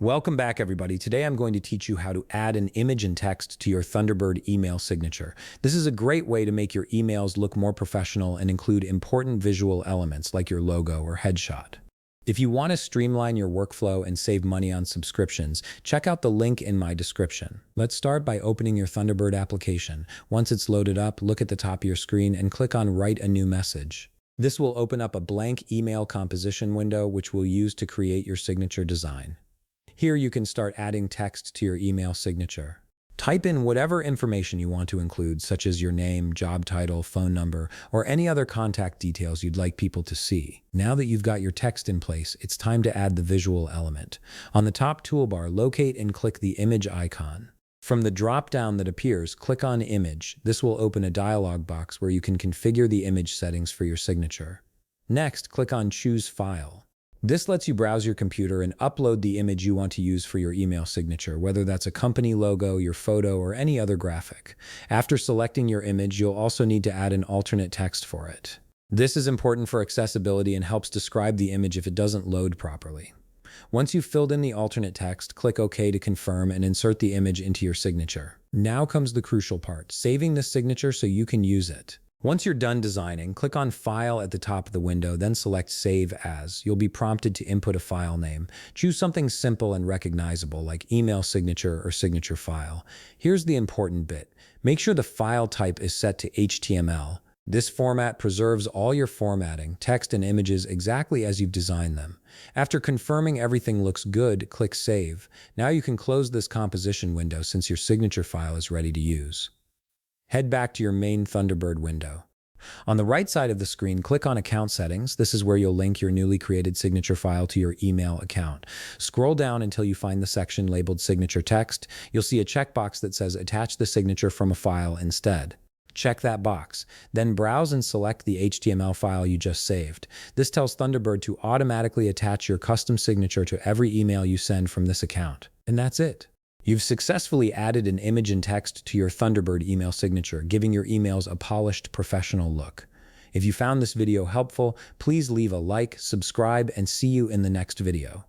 Welcome back, everybody. Today I'm going to teach you how to add an image and text to your Thunderbird email signature. This is a great way to make your emails look more professional and include important visual elements like your logo or headshot. If you want to streamline your workflow and save money on subscriptions, check out the link in my description. Let's start by opening your Thunderbird application. Once it's loaded up, look at the top of your screen and click on Write a New Message. This will open up a blank email composition window, which we'll use to create your signature design. Here you can start adding text to your email signature. Type in whatever information you want to include, such as your name, job title, phone number, or any other contact details you'd like people to see. Now that you've got your text in place, it's time to add the visual element. On the top toolbar, locate and click the image icon. From the drop-down that appears, click on Image. This will open a dialog box where you can configure the image settings for your signature. Next, click on Choose File. This lets you browse your computer and upload the image you want to use for your email signature, whether that's a company logo, your photo, or any other graphic. After selecting your image, you'll also need to add an alternate text for it. This is important for accessibility and helps describe the image if it doesn't load properly. Once you've filled in the alternate text, click OK to confirm and insert the image into your signature. Now comes the crucial part, saving the signature so you can use it. Once you're done designing, click on File at the top of the window, then select Save As. You'll be prompted to input a file name. Choose something simple and recognizable like email signature or signature file. Here's the important bit. Make sure the file type is set to HTML. This format preserves all your formatting, text, and images exactly as you've designed them. After confirming everything looks good, click Save. Now you can close this composition window since your signature file is ready to use. Head back to your main Thunderbird window. On the right side of the screen, click on Account Settings. This is where you'll link your newly created signature file to your email account. Scroll down until you find the section labeled Signature Text. You'll see a checkbox that says Attach the signature from a file instead. Check that box. Then browse and select the HTML file you just saved. This tells Thunderbird to automatically attach your custom signature to every email you send from this account. And that's it. You've successfully added an image and text to your Thunderbird email signature, giving your emails a polished, professional look. If you found this video helpful, please leave a like, subscribe, and see you in the next video.